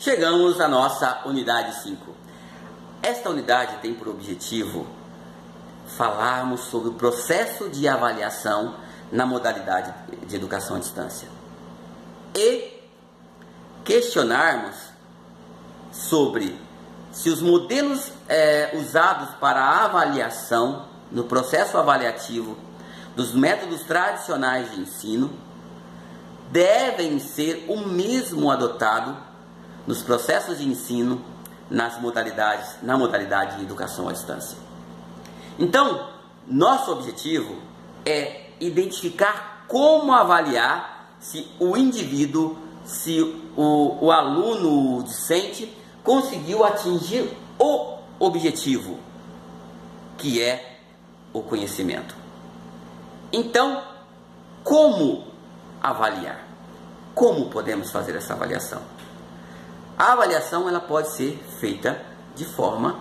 Chegamos à nossa unidade 5. Esta unidade tem por objetivo falarmos sobre o processo de avaliação na modalidade de educação à distância e questionarmos sobre se os modelos usados para a avaliação no processo avaliativo dos métodos tradicionais de ensino devem ser o mesmo adotado nos processos de ensino na modalidade de educação à distância. Então, nosso objetivo é identificar como avaliar se o indivíduo, se o aluno discente conseguiu atingir o objetivo, que é o conhecimento. Então, como avaliar? Como podemos fazer essa avaliação? A avaliação ela pode ser feita de forma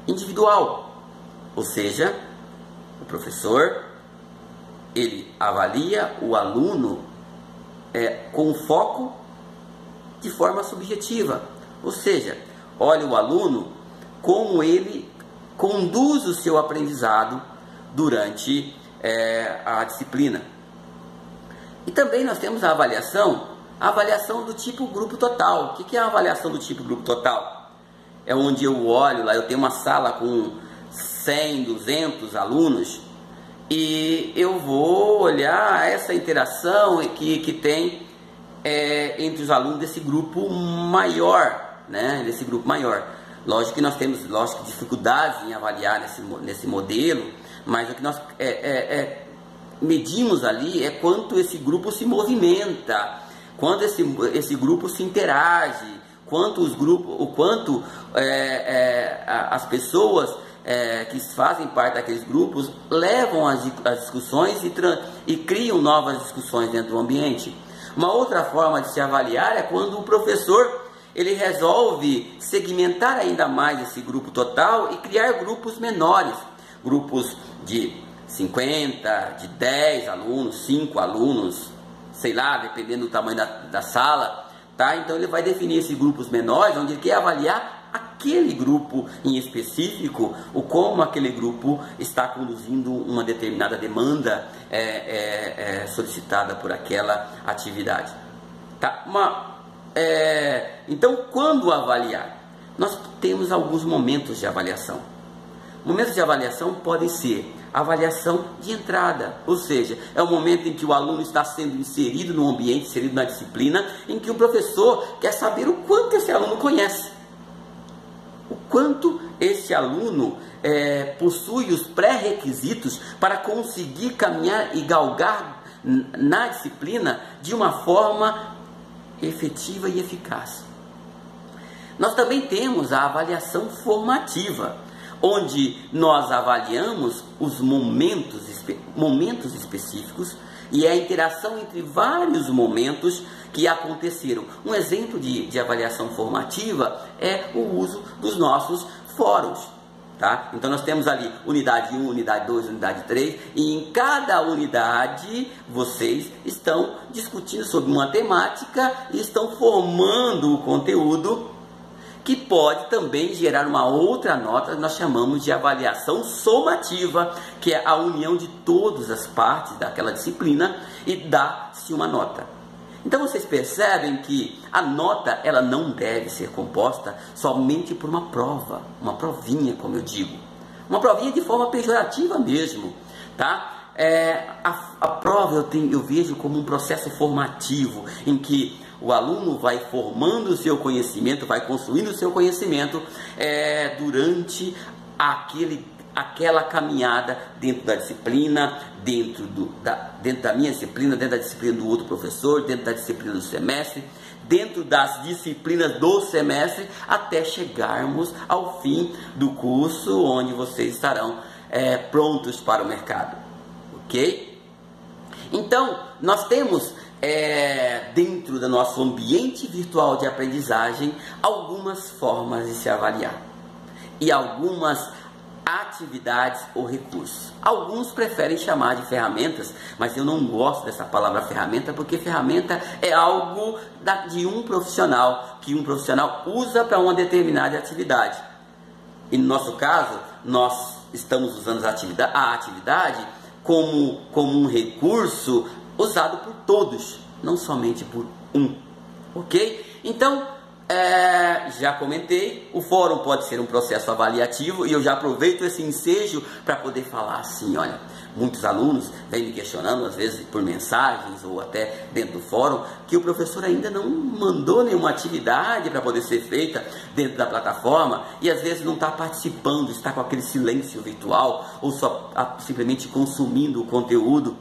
individual, ou seja, o professor ele avalia o aluno com foco de forma subjetiva, ou seja, olha o aluno como ele conduz o seu aprendizado durante a disciplina. E também nós temos a avaliação do tipo grupo total. O que é a avaliação do tipo grupo total? É onde eu olho lá, eu tenho uma sala com 100, 200 alunos e eu vou olhar essa interação que tem entre os alunos desse grupo maior, né? Desse grupo maior. Lógico que nós temos dificuldades em avaliar nesse modelo, mas o que nós medimos ali é quanto esse grupo se movimenta, quanto esse grupo se interage, o quanto as pessoas que fazem parte daqueles grupos levam as discussões e criam novas discussões dentro do ambiente. Uma outra forma de se avaliar é quando o professor ele resolve segmentar ainda mais esse grupo total e criar grupos menores, grupos de 50, de 10 alunos, 5 alunos, sei lá, dependendo do tamanho da sala, tá? Então ele vai definir esses grupos menores, onde ele quer avaliar aquele grupo em específico, o como aquele grupo está conduzindo uma determinada demanda solicitada por aquela atividade, tá? Então, quando avaliar? Nós temos alguns momentos de avaliação. Momentos de avaliação podem ser avaliação de entrada, ou seja, é o momento em que o aluno está sendo inserido no ambiente, inserido na disciplina, em que o professor quer saber o quanto esse aluno conhece, o quanto esse aluno possui os pré-requisitos para conseguir caminhar e galgar na disciplina de uma forma efetiva e eficaz. Nós também temos a avaliação formativa, onde nós avaliamos os momentos específicos e a interação entre vários momentos que aconteceram. Um exemplo de avaliação formativa é o uso dos nossos fóruns, tá? Então nós temos ali unidade 1, unidade 2, unidade 3, e em cada unidade vocês estão discutindo sobre uma temática e estão formando o conteúdo, que pode também gerar uma outra nota que nós chamamos de avaliação somativa, que é a união de todas as partes daquela disciplina e dá-se uma nota. Então vocês percebem que a nota ela não deve ser composta somente por uma prova, uma provinha, como eu digo. Uma provinha de forma pejorativa mesmo, tá? A prova eu vejo como um processo formativo, em que o aluno vai formando o seu conhecimento, vai construindo o seu conhecimento durante aquela caminhada dentro da disciplina, dentro da minha disciplina, dentro da disciplina do outro professor, dentro da disciplina do semestre, dentro das disciplinas do semestre, até chegarmos ao fim do curso, onde vocês estarão prontos para o mercado, ok? Então, nós temos dentro do nosso ambiente virtual de aprendizagem algumas formas de se avaliar e algumas atividades ou recursos. Alguns preferem chamar de ferramentas, mas eu não gosto dessa palavra ferramenta, porque ferramenta é algo de um profissional, que um profissional usa para uma determinada atividade. E no nosso caso, nós estamos usando a atividade como um recurso usado por todos, não somente por um, ok? Então, já comentei, o fórum pode ser um processo avaliativo, e eu já aproveito esse ensejo para poder falar assim, olha, muitos alunos vêm me questionando, às vezes por mensagens ou até dentro do fórum, que o professor ainda não mandou nenhuma atividade para poder ser feita dentro da plataforma, e às vezes não está participando, está com aquele silêncio virtual, ou só simplesmente consumindo o conteúdo,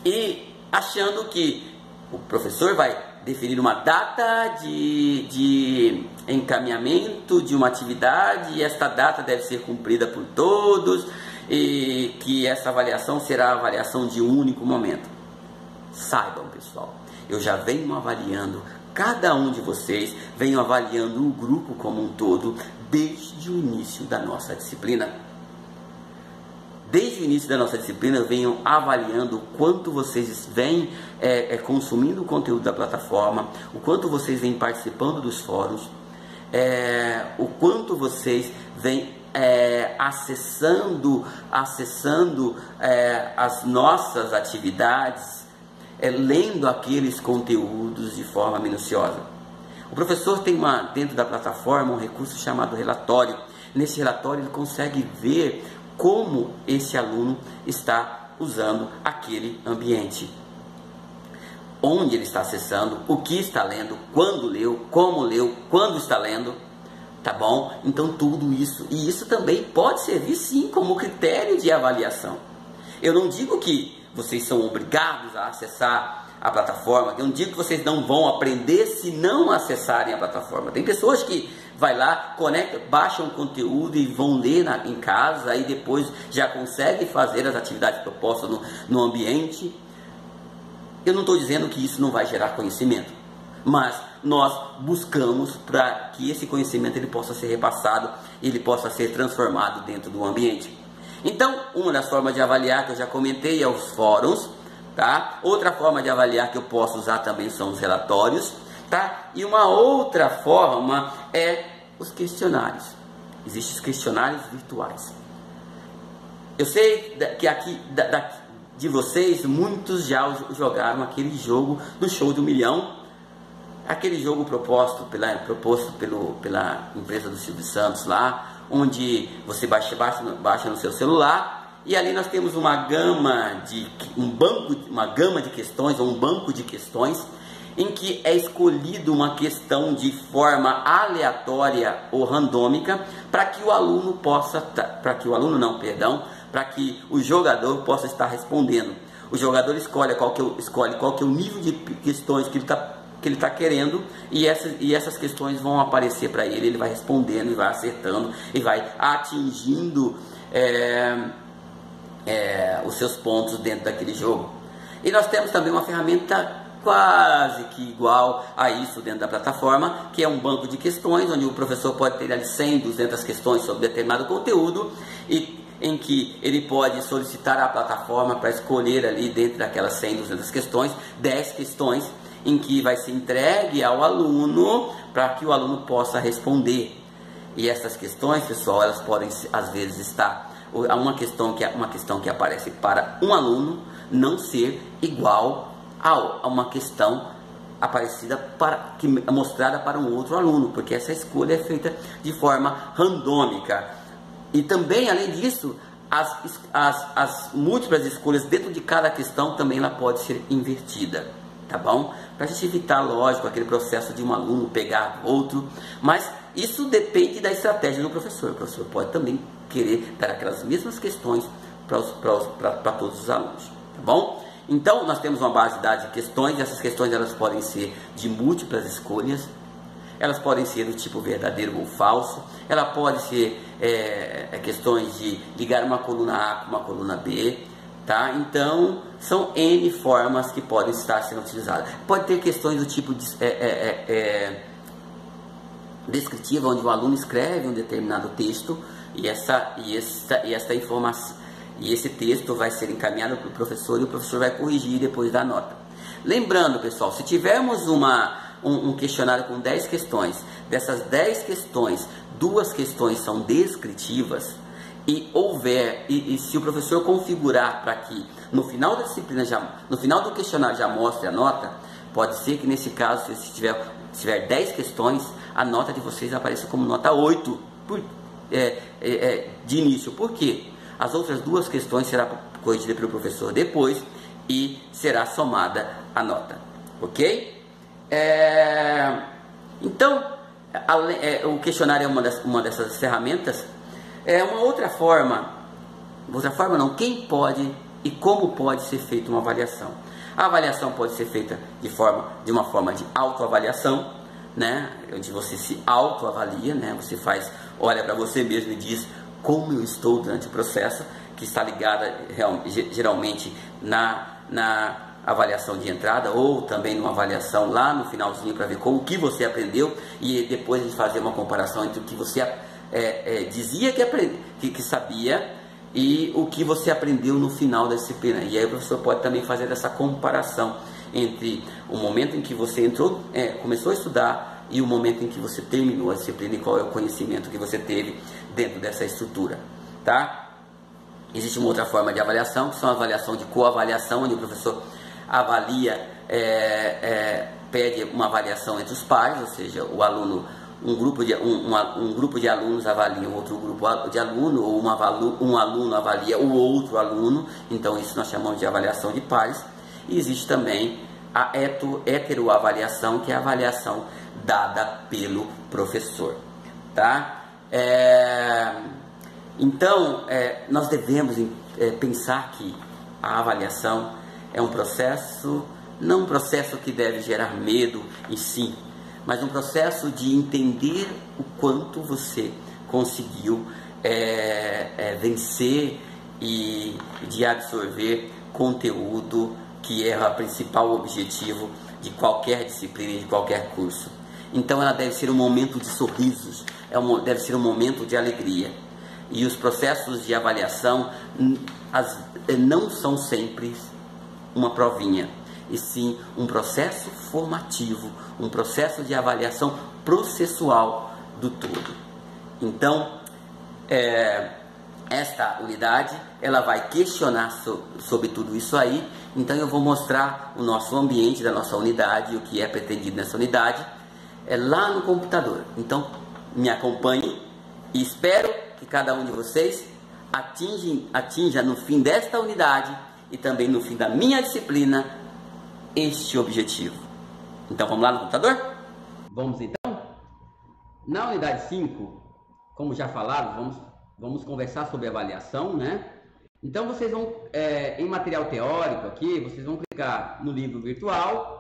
e achando que o professor vai definir uma data de encaminhamento de uma atividade, e esta data deve ser cumprida por todos, e que essa avaliação será a avaliação de um único momento. Saibam, pessoal, eu já venho avaliando cada um de vocês, venho avaliando o grupo como um todo desde o início da nossa disciplina. Desde o início da nossa disciplina, eu venho avaliando o quanto vocês vêm consumindo o conteúdo da plataforma, o quanto vocês vêm participando dos fóruns, o quanto vocês vêm acessando as nossas atividades, lendo aqueles conteúdos de forma minuciosa. O professor tem dentro da plataforma um recurso chamado relatório. Nesse relatório ele consegue ver como esse aluno está usando aquele ambiente, onde ele está acessando, o que está lendo, quando leu, como leu, quando está lendo, tá bom? Então tudo isso, e isso também pode servir sim como critério de avaliação. Eu não digo que vocês são obrigados a acessar a plataforma, eu não digo que vocês não vão aprender se não acessarem a plataforma. Tem pessoas que vai lá, conecta, baixam o conteúdo e vão ler em casa, e depois já consegue fazer as atividades propostas no ambiente. Eu não estou dizendo que isso não vai gerar conhecimento, mas nós buscamos para que esse conhecimento ele possa ser repassado, ele possa ser transformado dentro do ambiente. Então, uma das formas de avaliar que eu já comentei é os fóruns, tá? Outra forma de avaliar que eu posso usar também são os relatórios, tá? E uma outra forma é os questionários. Existem os questionários virtuais. Eu sei que aqui de vocês, muitos já jogaram aquele jogo do Show de 1 Milhão, aquele jogo proposto pela empresa do Silvio Santos lá, onde você baixa no seu celular, e ali nós temos uma gama de questões, ou um banco de questões, em que é escolhido uma questão de forma aleatória ou randômica, para que o aluno para que o jogador possa estar respondendo. O jogador escolhe qual que é o nível de questões que ele está querendo, e essas questões vão aparecer para ele, ele vai respondendo e vai acertando e vai atingindo os seus pontos dentro daquele jogo. E nós temos também uma ferramenta quase que igual a isso dentro da plataforma, que é um banco de questões, onde o professor pode ter ali 100, 200 questões sobre determinado conteúdo, e em que ele pode solicitar à plataforma para escolher ali dentro daquelas 100, 200 questões, 10 questões, em que vai ser entregue ao aluno para que o aluno possa responder. E essas questões, pessoal, elas podem às vezes estar uma questão que aparece para um aluno não ser igual a uma questão mostrada para um outro aluno, porque essa escolha é feita de forma randômica. E também, além disso, as múltiplas escolhas dentro de cada questão também ela pode ser invertida, tá bom? Para a gente evitar, lógico, aquele processo de um aluno pegar outro, mas isso depende da estratégia do professor. O professor pode também querer dar aquelas mesmas questões para todos os alunos, tá bom? Então, nós temos uma base de questões, e essas questões elas podem ser de múltiplas escolhas, elas podem ser do tipo verdadeiro ou falso, ela pode ser questões de ligar uma coluna A com uma coluna B, tá? Então, são N formas que podem estar sendo utilizadas. Pode ter questões do tipo descritiva, onde o aluno escreve um determinado texto, e esta informação, e esse texto vai ser encaminhado para o professor e o professor vai corrigir depois da nota. Lembrando, pessoal, se tivermos um questionário com 10 questões, dessas 10 questões, 2 questões são descritivas, e se o professor configurar para que no final da disciplina, no final do questionário já mostre a nota, pode ser que nesse caso, se tiver 10 questões, a nota de vocês apareça como nota 8 de início. Por quê? As outras 2 questões serão corrigidas pelo professor depois e será somada a nota, ok? Então, o questionário é uma dessas ferramentas. Uma outra forma não, quem pode e como pode ser feita uma avaliação? A avaliação pode ser feita de uma forma de autoavaliação, né? Onde você se autoavalia, né? Você olha para você mesmo e diz como eu estou durante o processo, que está ligada geralmente na avaliação de entrada ou também numa avaliação lá no finalzinho para ver o que você aprendeu e depois a gente fazer uma comparação entre o que você dizia que sabia e o que você aprendeu no final da disciplina. E aí o professor pode também fazer essa comparação entre o momento em que você começou a estudar e o momento em que você terminou a disciplina e qual é o conhecimento que você teve dentro dessa estrutura, tá? Existe uma outra forma de avaliação, que são a avaliação de coavaliação, onde o professor avalia, pede uma avaliação entre os pares, ou seja, o aluno, um grupo de alunos avalia um outro grupo de aluno, ou um aluno avalia o outro aluno, então isso nós chamamos de avaliação de pares. E existe também a heteroavaliação, que é a avaliação dada pelo professor, tá? Então, nós devemos pensar que a avaliação é um processo, não um processo que deve gerar medo em si, mas um processo de entender o quanto você conseguiu vencer e de absorver conteúdo, que é o principal objetivo de qualquer disciplina e de qualquer curso. Então ela deve ser um momento de sorrisos, deve ser um momento de alegria. E os processos de avaliação não são sempre uma provinha, e sim um processo formativo, um processo de avaliação processual do todo. Então, esta unidade, ela vai questionar sobre tudo isso aí. Então eu vou mostrar o nosso ambiente da nossa unidade, o que é pretendido nessa unidade, lá no computador. Então me acompanhe e espero que cada um de vocês atinja no fim desta unidade e também no fim da minha disciplina este objetivo. Então vamos lá no computador? Vamos então? Na unidade 5, como já falaram, vamos conversar sobre avaliação, né? Então vocês vão, em material teórico aqui, vocês vão clicar no livro virtual.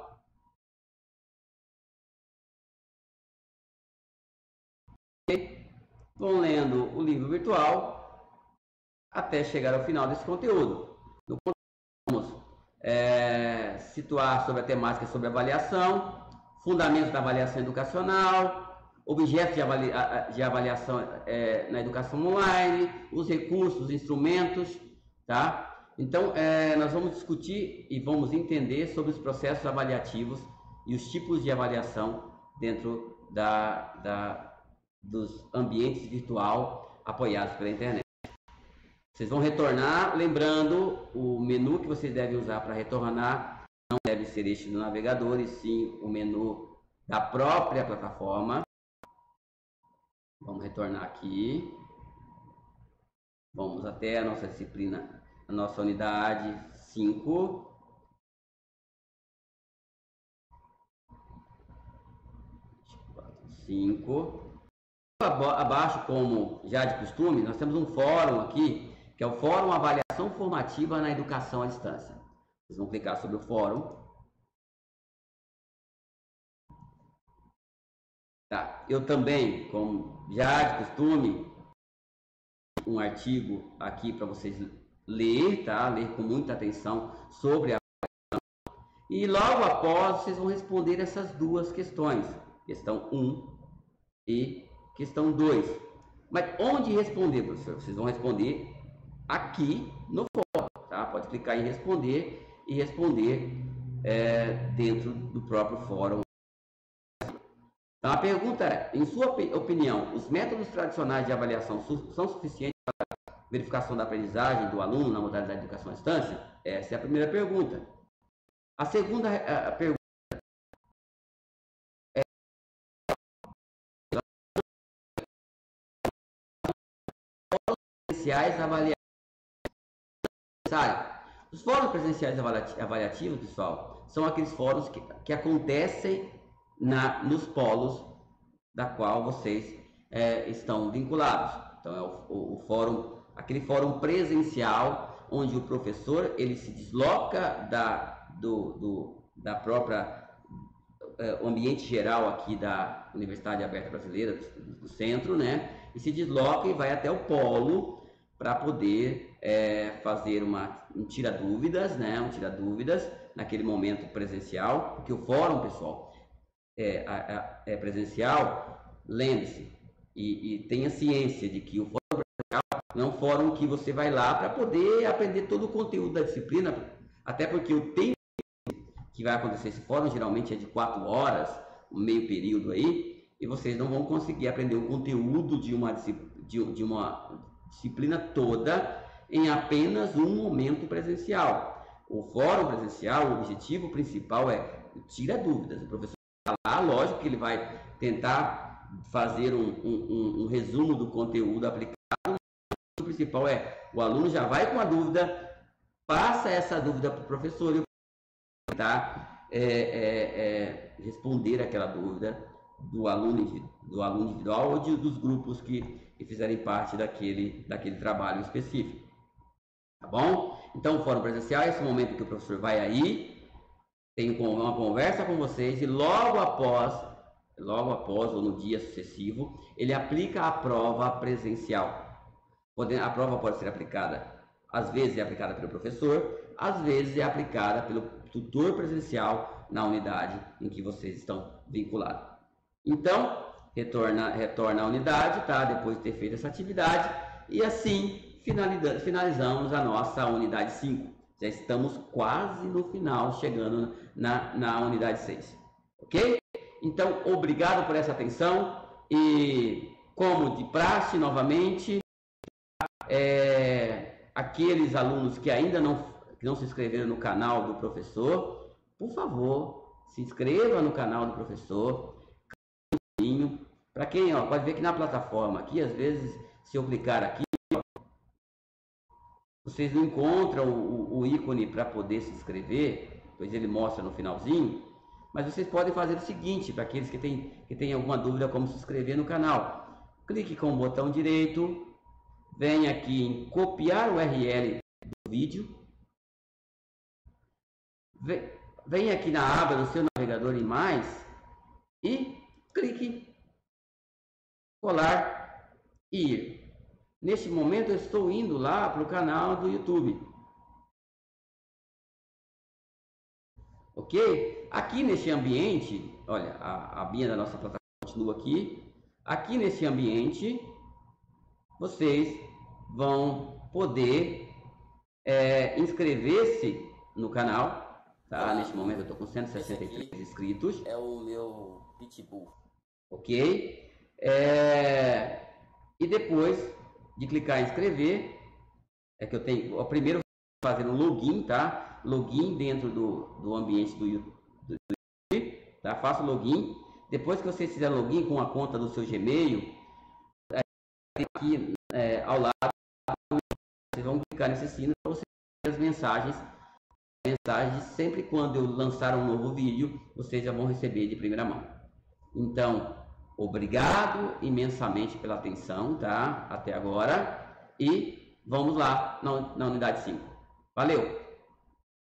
Vão lendo o livro virtual até chegar ao final desse conteúdo. Vamos situar sobre a temática sobre avaliação, fundamentos da avaliação educacional, objetos de avaliação na educação online, os recursos, os instrumentos, tá? Então, nós vamos discutir e vamos entender sobre os processos avaliativos e os tipos de avaliação dentro dos ambientes virtual apoiados pela internet. Vocês vão retornar, lembrando, o menu que vocês devem usar para retornar não deve ser este do navegador, e sim o menu da própria plataforma. Vamos retornar aqui. Vamos até a nossa disciplina, a nossa unidade 5. Abaixo, como já de costume, nós temos um fórum aqui, que é o Fórum Avaliação Formativa na Educação à Distância. Vocês vão clicar sobre o fórum. Tá. Eu também, como já de costume, um artigo aqui para vocês ler, tá? Ler com muita atenção sobre a avaliação. E logo após, vocês vão responder essas duas questões. Questão 1 e questão 2. Mas onde responder, professor? Vocês vão responder aqui no fórum, tá? Pode clicar em responder e responder dentro do próprio fórum. Então, a pergunta é, em sua opinião, os métodos tradicionais de avaliação são suficientes para a verificação da aprendizagem do aluno na modalidade de educação à distância? Essa é a primeira pergunta. A segunda pergunta é presenciais avaliativos. Os fóruns presenciais avaliativos, pessoal, são aqueles fóruns que acontecem nos polos da qual vocês estão vinculados. Então é o fórum, aquele fórum presencial onde o professor ele se desloca da própria ambiente geral aqui da Universidade Aberta Brasileira do centro, né? E se desloca e vai até o polo para poder fazer um tira-dúvidas, né? Um tira-dúvidas naquele momento presencial, porque o fórum, pessoal, é presencial. Lembre-se e tenha ciência de que o fórum presencial não é um fórum que você vai lá para poder aprender todo o conteúdo da disciplina, até porque o tempo que vai acontecer esse fórum geralmente é de 4 horas, um meio período aí, e vocês não vão conseguir aprender o conteúdo de uma disciplina toda em apenas um momento presencial. O fórum presencial, o objetivo principal é tira dúvidas. O professor está lá, lógico que ele vai tentar fazer um resumo do conteúdo aplicado. O principal é o aluno já vai com a dúvida, passa essa dúvida para o professor e tentar responder aquela dúvida do aluno individual ou dos grupos que fizerem parte daquele trabalho específico. Tá bom? Então, o fórum presencial é esse momento que o professor vai aí, tem uma conversa com vocês e logo após ou no dia sucessivo, ele aplica a prova presencial. A prova pode ser aplicada, às vezes é aplicada pelo professor, às vezes é aplicada pelo tutor presencial na unidade em que vocês estão vinculados. Então, retorna à unidade, tá? Depois de ter feito essa atividade, e assim finalizamos a nossa unidade 5. Já estamos quase no final, chegando na unidade 6. Ok? Então, obrigado por essa atenção e, como de praxe, novamente, aqueles alunos que ainda não se inscreveram no canal do professor, por favor, se inscreva no canal do professor. Para quem pode ver que na plataforma aqui, às vezes, se eu clicar aqui, vocês não encontram o ícone para poder se inscrever, pois ele mostra no finalzinho. Mas vocês podem fazer o seguinte, para aqueles que têm alguma dúvida como se inscrever no canal. Clique com o botão direito, vem aqui em copiar o URL do vídeo, vem aqui na aba do seu navegador em mais e clique colar e ir. Neste momento eu estou indo lá para o canal do YouTube. Ok? Aqui nesse ambiente, olha, a abinha da nossa plataforma continua aqui. Aqui nesse ambiente, vocês vão poder inscrever-se no canal. Tá? Neste momento eu estou com 163 inscritos. É o meu pitbull. Ok? E depois de clicar em inscrever, que eu tenho, primeiro fazer um login, tá? Login dentro do ambiente do YouTube, tá? Faça o login. Depois que você fizer login com a conta do seu Gmail, aqui ao lado, vocês vão clicar nesse sino para você ver as mensagens. Sempre quando eu lançar um novo vídeo, vocês já vão receber de primeira mão. Então, obrigado imensamente pela atenção, tá? Até agora. E vamos lá na unidade 5. Valeu!